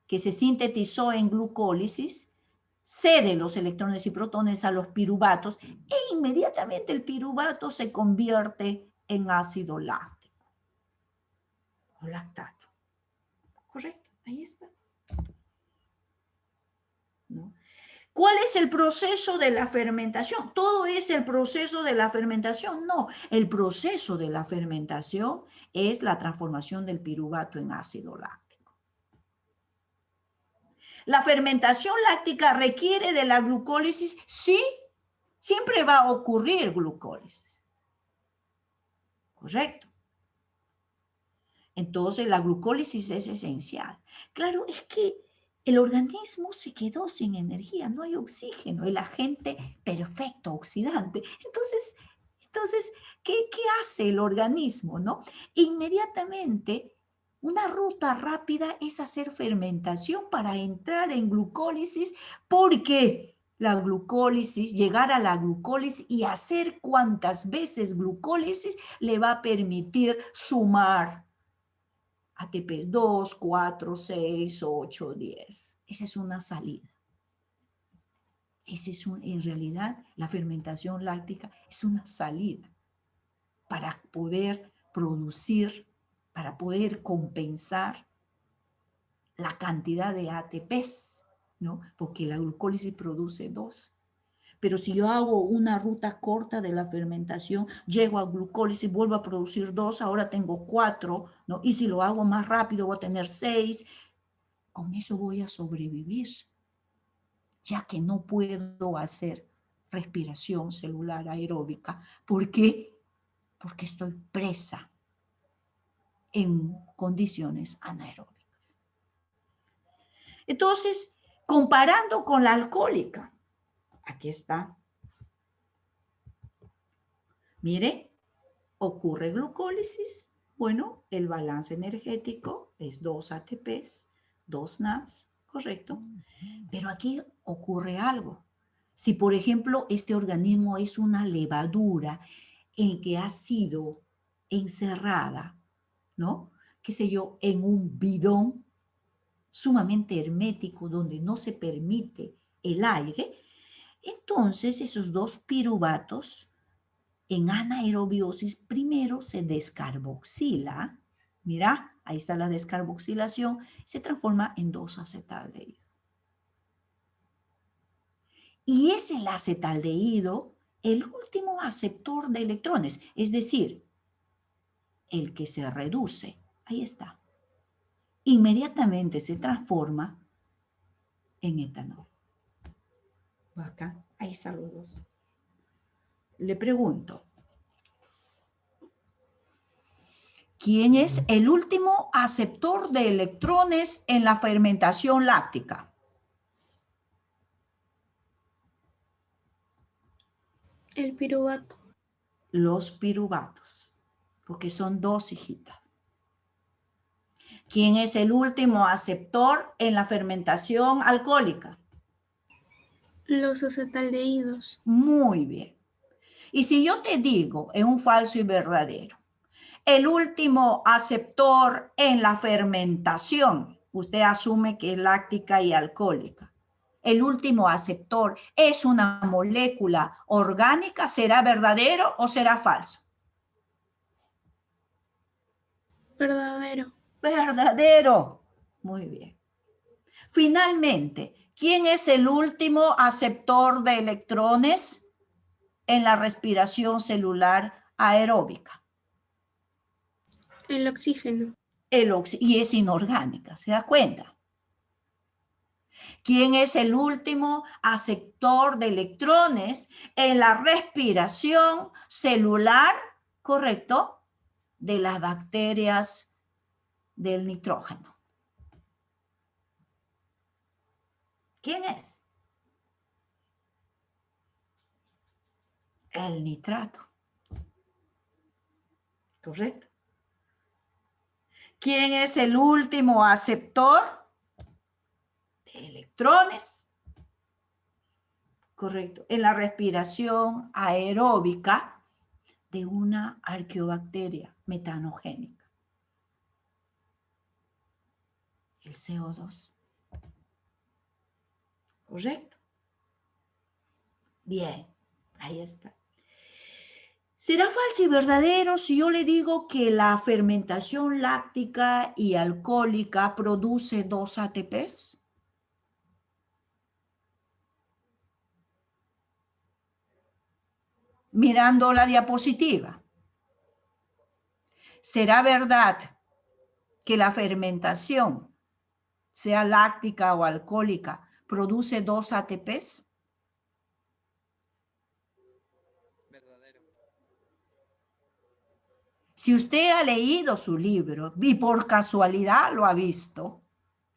que se sintetizó en glucólisis, cede los electrones y protones a los piruvatos e inmediatamente el piruvato se convierte en ácido láctico o lactato. ¿Correcto? Ahí está. ¿No? ¿Cuál es el proceso de la fermentación? ¿Todo es el proceso de la fermentación? No, el proceso de la fermentación es la transformación del piruvato en ácido láctico. ¿La fermentación láctica requiere de la glucólisis? Sí, siempre va a ocurrir glucólisis. ¿Correcto? Entonces, la glucólisis es esencial. Claro, es que el organismo se quedó sin energía, no hay oxígeno, el agente perfecto oxidante. Entonces ¿qué hace el organismo, no? Inmediatamente, una ruta rápida es hacer fermentación para entrar en glucólisis, porque la glucólisis, llegar a la glucólisis y hacer cuantas veces glucólisis le va a permitir sumar ATP 2, 4, 6, 8, 10. Esa es una salida. En realidad, la fermentación láctica es una salida para poder producir, para poder compensar la cantidad de ATPs, ¿no? Porque la glucólisis produce 2. Pero si yo hago una ruta corta de la fermentación, llego a glucólisis, vuelvo a producir 2, ahora tengo 4, ¿no? Y si lo hago más rápido, voy a tener 6. Con eso voy a sobrevivir, ya que no puedo hacer respiración celular aeróbica. ¿Por qué? Porque estoy presa en condiciones anaeróbicas. Entonces, comparando con la alcohólica, aquí está. Mire, ocurre glucólisis. Bueno, el balance energético es 2 ATPs, 2 NADs, ¿correcto? Pero aquí ocurre algo. Si, por ejemplo, este organismo es una levadura en que ha sido encerrada, ¿no? Qué sé yo, en un bidón sumamente hermético donde no se permite el aire, entonces esos 2 piruvatos en anaerobiosis primero se descarboxila. Mira, ahí está la descarboxilación, se transforma en 2-acetaldehído. Y es el acetaldehído el último aceptor de electrones, es decir, el que se reduce. Ahí está. Inmediatamente se transforma en etanol. Acá, ahí están los 2. Le pregunto, ¿Quién es el último aceptor de electrones en la fermentación láctica? El piruvato. Los piruvatos, porque son dos hijitas. ¿Quién es el último aceptor en la fermentación alcohólica? Los acetaldehídos. Muy bien. Y si yo te digo en un falso y verdadero, el último aceptor en la fermentación, usted asume que es láctica y alcohólica. El último aceptor es una molécula orgánica, ¿será verdadero o será falso? Verdadero. Verdadero. Muy bien. Finalmente, ¿quién es el último aceptor de electrones en la respiración celular aeróbica? El oxígeno. Y es inorgánica, ¿se da cuenta? ¿Quién es el último aceptor de electrones en la respiración celular, correcto, de las bacterias del nitrógeno? ¿Quién es? El nitrato. ¿Correcto? ¿Quién es el último aceptor de electrones? Correcto. En la respiración aeróbica de una arqueobacteria metanogénica. El CO2. ¿Correcto? Bien, ahí está. ¿Será falso y verdadero si yo le digo que la fermentación láctica y alcohólica produce 2 ATPs? Mirando la diapositiva. ¿Será verdad que la fermentación, sea láctica o alcohólica, produce 2 ATPs? Verdadero. Si usted ha leído su libro y por casualidad lo ha visto,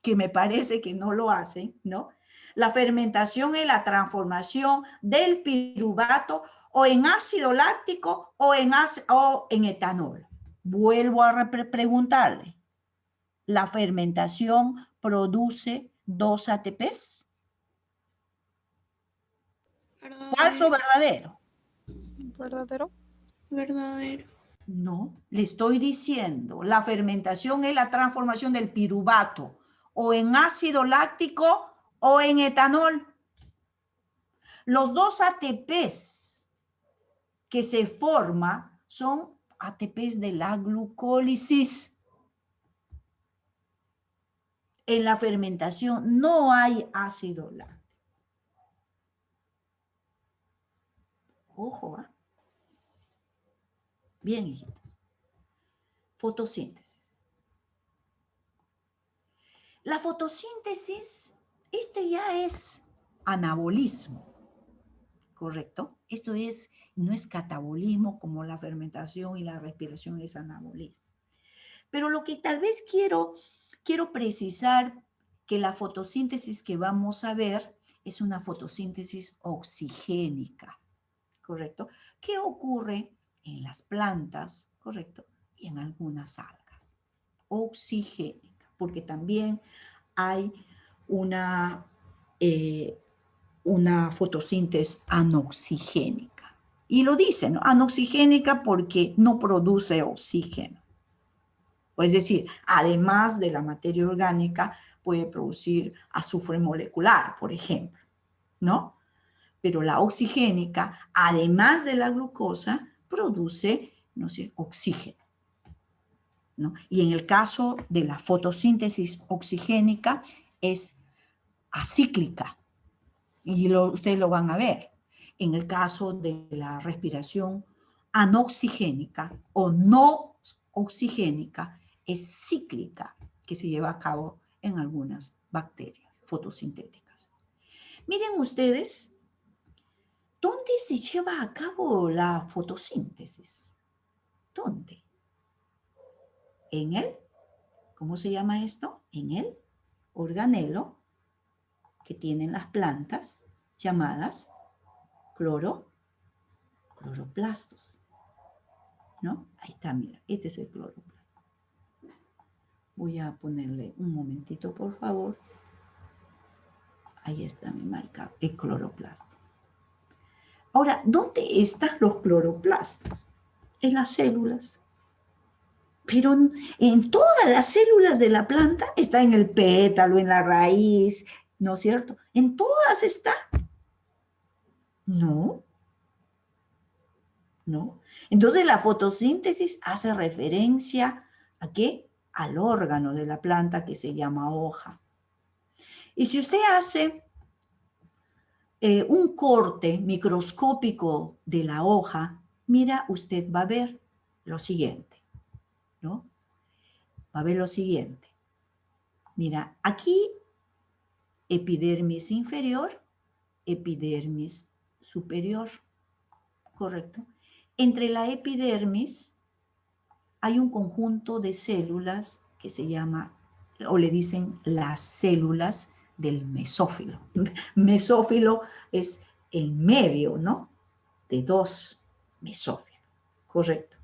que me parece que no lo hacen, ¿no? La fermentación es la transformación del piruvato o en ácido láctico o en etanol. Vuelvo a preguntarle, ¿la fermentación produce 2 ATPs? ¿Falso o verdadero? ¿Verdadero? Verdadero. No, le estoy diciendo, la fermentación es la transformación del piruvato o en ácido láctico o en etanol. Los 2 ATPs que se forman son ATPs de la glucólisis. En la fermentación no hay ácido láctico. Ojo, ¿eh? Bien, hijitos. Fotosíntesis. La fotosíntesis, este ya es anabolismo, ¿correcto? Esto es, no es catabolismo como la fermentación y la respiración es anabolismo. Pero lo que tal vez quiero precisar que la fotosíntesis que vamos a ver es una fotosíntesis oxigénica, ¿correcto? ¿Qué ocurre en las plantas, correcto? Y en algunas algas. Oxigénica, porque también hay una fotosíntesis anoxigénica. Y lo dicen, ¿no? Anoxigénica porque no produce oxígeno. Es decir, además de la materia orgánica, puede producir azufre molecular, por ejemplo, ¿no? Pero la oxigénica, además de la glucosa, produce, no sé, oxígeno, ¿no? Y en el caso de la fotosíntesis oxigénica es acíclica, y ustedes lo van a ver. En el caso de la respiración anoxigénica o no oxigénica, es cíclica, que se lleva a cabo en algunas bacterias fotosintéticas. Miren ustedes, ¿dónde se lleva a cabo la fotosíntesis? ¿Dónde? en el, ¿cómo se llama esto? En el organelo que tienen las plantas llamadas cloroplastos, ¿no? Ahí está, mira, este es el cloroplasto. Voy a ponerle un momentito, por favor. Ahí está mi marca, el cloroplasto. Ahora, ¿dónde están los cloroplastos? En las células. Pero en todas las células de la planta está en el pétalo, en la raíz, ¿no es cierto? ¿En todas está? No. ¿No? Entonces la fotosíntesis hace referencia ¿a qué? Al órgano de la planta que se llama hoja. Y si usted hace un corte microscópico de la hoja, mira, usted va a ver lo siguiente, ¿no? Va a ver lo siguiente. Mira, aquí epidermis inferior, epidermis superior, ¿correcto? Entre la epidermis hay un conjunto de células que se llama, o le dicen las células del mesófilo. Mesófilo es el medio, ¿no? De dos mesófilos, correcto.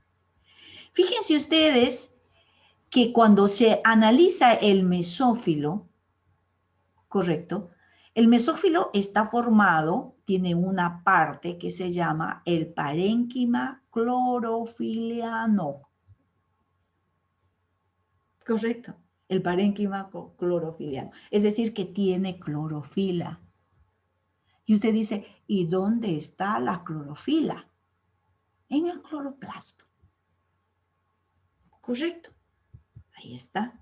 Fíjense ustedes que cuando se analiza el mesófilo, correcto, el mesófilo está formado, tiene una parte que se llama el parénquima clorofiliano. Correcto, el parénquima clorofiliano. Es decir, que tiene clorofila. Y usted dice, ¿y dónde está la clorofila? En el cloroplasto. Correcto. Ahí está.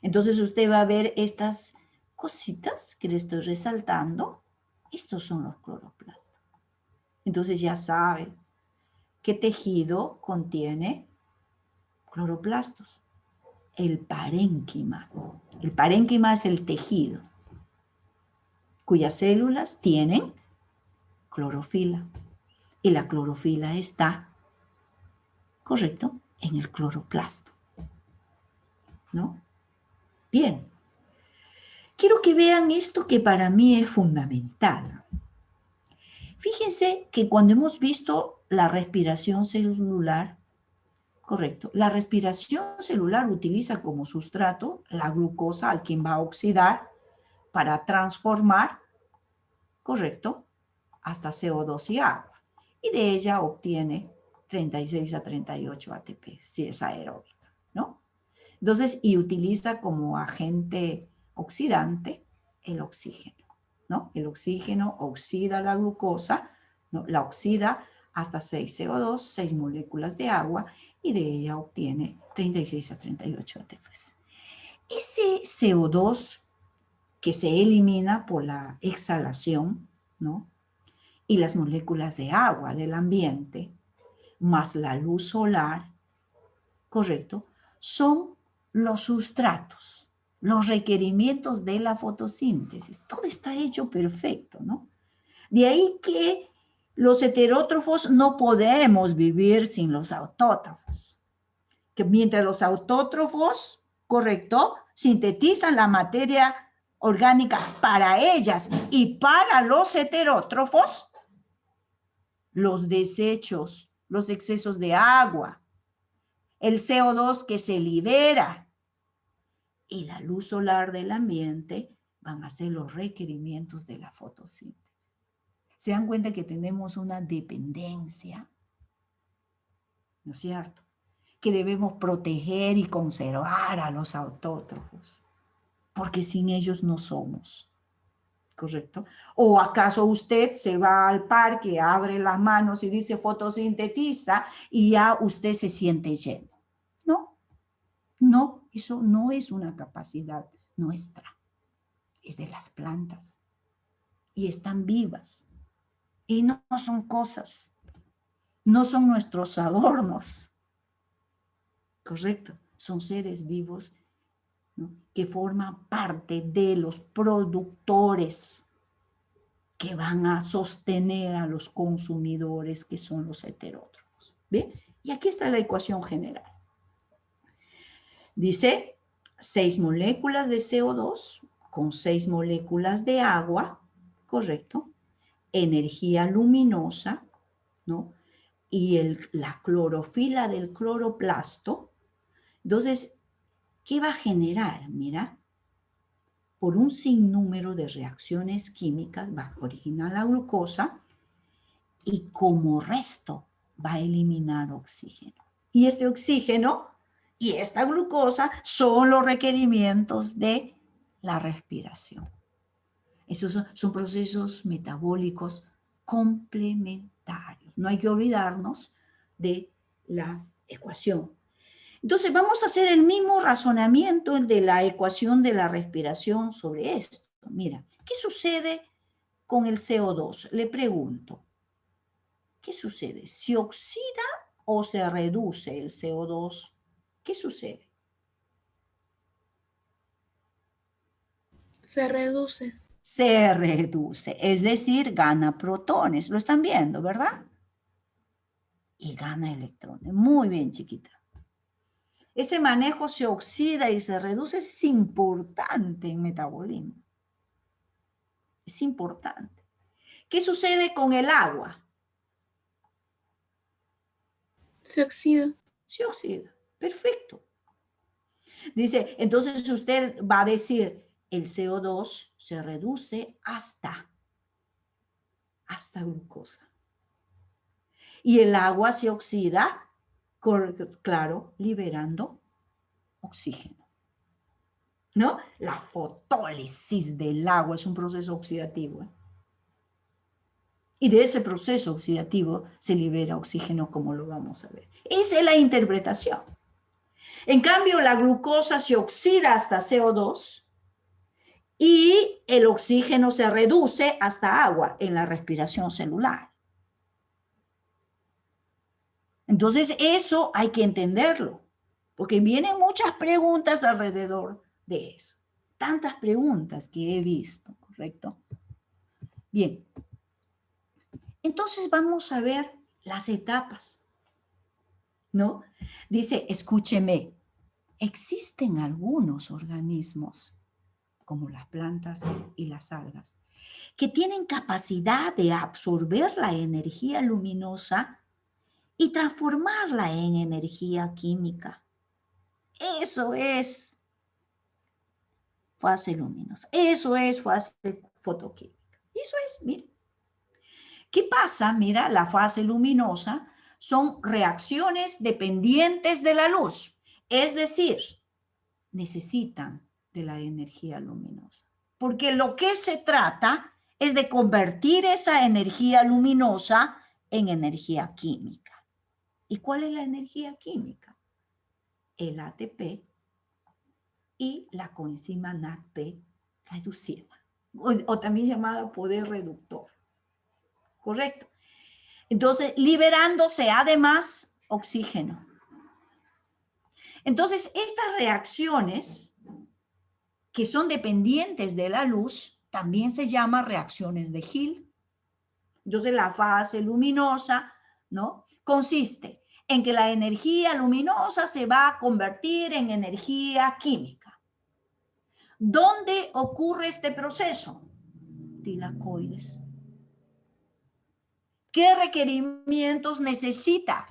Entonces usted va a ver estas cositas que le estoy resaltando. Estos son los cloroplastos. Entonces ya sabe qué tejido contiene cloroplastos. El parénquima. El parénquima es el tejido cuyas células tienen clorofila. Y la clorofila está, correcto, en el cloroplasto. ¿No? Bien. Quiero que vean esto que para mí es fundamental. Fíjense que cuando hemos visto la respiración celular, correcto, la respiración celular utiliza como sustrato la glucosa al quien va a oxidar para transformar, correcto, hasta CO2 y agua. Y de ella obtiene 36 a 38 ATP, si es aeróbica, ¿no? Entonces, y utiliza como agente oxidante el oxígeno, ¿no? El oxígeno oxida la glucosa, ¿no? La oxida hasta 6 CO2, 6 moléculas de agua, y de ella obtiene 36 a 38 ATP. Ese CO2 que se elimina por la exhalación, ¿no? Y las moléculas de agua del ambiente, más la luz solar, correcto, son los sustratos, los requerimientos de la fotosíntesis. Todo está hecho perfecto, ¿no? De ahí que los heterótrofos no podemos vivir sin los autótrofos. Que mientras los autótrofos, correcto, sintetizan la materia orgánica para ellas y para los heterótrofos, los desechos, los excesos de agua, el CO2 que se libera y la luz solar del ambiente van a ser los requerimientos de la fotosíntesis. ¿Se dan cuenta que tenemos una dependencia? ¿No es cierto? Que debemos proteger y conservar a los autótrofos, porque sin ellos no somos. ¿Correcto? ¿O acaso usted se va al parque, abre las manos y dice fotosintetiza y ya usted se siente lleno? No, no, eso no es una capacidad nuestra, es de las plantas y están vivas y no son cosas, no son nuestros adornos, ¿correcto? Son seres vivos, ¿no? Que forman parte de los productores que van a sostener a los consumidores, que son los heterótrofos. ¿Bien? Y aquí está la ecuación general. Dice 6 moléculas de CO2 con 6 moléculas de agua, ¿correcto? Energía luminosa, ¿no? Y la clorofila del cloroplasto. Entonces, ¿qué va a generar? Mira, por un sinnúmero de reacciones químicas va a originar la glucosa y como resto va a eliminar oxígeno. Y este oxígeno y esta glucosa son los requerimientos de la respiración. Esos son procesos metabólicos complementarios. No hay que olvidarnos de la ecuación. Entonces vamos a hacer el mismo razonamiento de la ecuación de la respiración sobre esto. Mira, ¿qué sucede con el CO2? Le pregunto, ¿qué sucede? ¿Se oxida o se reduce el CO2? ¿Qué sucede? Se reduce. Se reduce, es decir, gana protones. Lo están viendo, ¿verdad? Y gana electrones. Muy bien, chiquita. Ese manejo se oxida y se reduce es importante en metabolismo. Es importante. ¿Qué sucede con el agua? Se oxida. Se oxida. Perfecto. Dice, entonces usted va a decir, el CO2 se reduce hasta glucosa. Y el agua se oxida, claro, liberando oxígeno. ¿No? La fotólisis del agua es un proceso oxidativo. Y de ese proceso oxidativo se libera oxígeno, como lo vamos a ver. Esa es la interpretación. En cambio, la glucosa se oxida hasta CO2 y el oxígeno se reduce hasta agua en la respiración celular. Entonces, eso hay que entenderlo, porque vienen muchas preguntas alrededor de eso. Tantas preguntas que he visto, ¿correcto? Bien. Entonces, vamos a ver las etapas, ¿no? Dice, escúcheme, existen algunos organismos, como las plantas y las algas, que tienen capacidad de absorber la energía luminosa y transformarla en energía química. Eso es fase luminosa. Eso es fase fotoquímica. Eso es, mira. ¿Qué pasa? Mira, la fase luminosa son reacciones dependientes de la luz. Es decir, necesitan de la energía luminosa. Porque lo que se trata es de convertir esa energía luminosa en energía química. ¿Y cuál es la energía química? El ATP y la coenzima NADP reducida, o también llamada poder reductor. ¿Correcto? Entonces, liberándose además oxígeno. Entonces, estas reacciones que son dependientes de la luz también se llaman reacciones de Hill. Entonces, la fase luminosa, ¿no? Consiste en que la energía luminosa se va a convertir en energía química. ¿Dónde ocurre este proceso? Tilacoides. ¿Qué requerimientos necesita?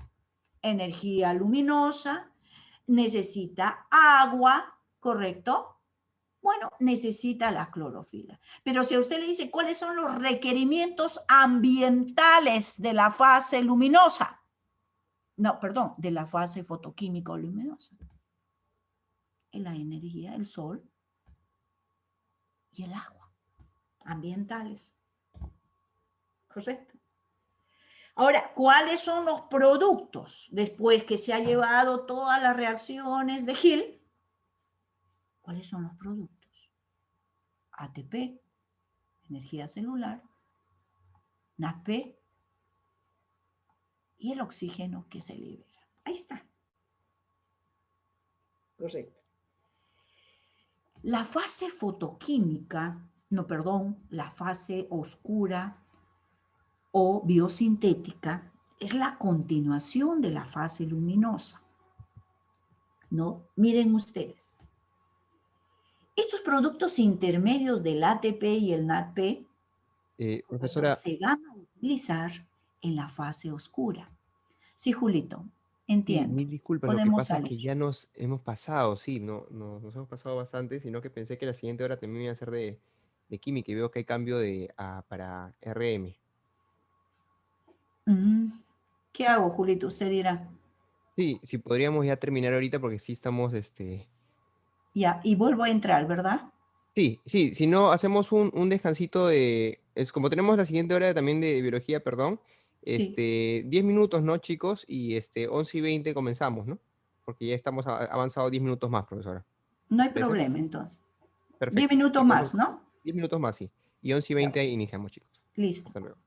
Energía luminosa, necesita agua, ¿correcto? Bueno, necesita la clorofila. Pero si a usted le dice cuáles son los requerimientos ambientales de la fase luminosa, no, perdón, de la fase fotoquímica luminosa, la energía, el sol y el agua, ambientales. ¿Correcto? Ahora, ¿cuáles son los productos después que se ha llevado todas las reacciones de Hill? ¿Cuáles son los productos? ATP, energía celular, NADP y el oxígeno que se libera. Ahí está. Correcto. La fase fotoquímica, no, perdón, la fase oscura o biosintética es la continuación de la fase luminosa. ¿no? Miren ustedes. Estos productos intermedios del ATP y el NADP Profesora, se van a utilizar en la fase oscura. Sí, Julito, sí, entiendo. mil disculpas, lo que Podemos pasa es que salir. ya nos hemos pasado, sí, nos hemos pasado bastante, sino que pensé que la siguiente hora también iba a ser de química y veo que hay cambio para RM. ¿Qué hago, Julito? Usted dirá. Sí, si podríamos ya terminar ahorita porque sí estamos, Ya, y vuelvo a entrar, ¿verdad? Sí, si no, hacemos un descansito es como tenemos la siguiente hora también de biología, perdón, Sí, 10 minutos, ¿no, chicos? Y 11:20 comenzamos, ¿no? Porque ya estamos avanzados 10 minutos más, profesora. no hay ¿Parece? problema entonces. 10 Perfecto. minutos Chicos, más, ¿no? 10 minutos más, sí. Y Ya, 11:20 iniciamos, chicos. listo. Hasta luego.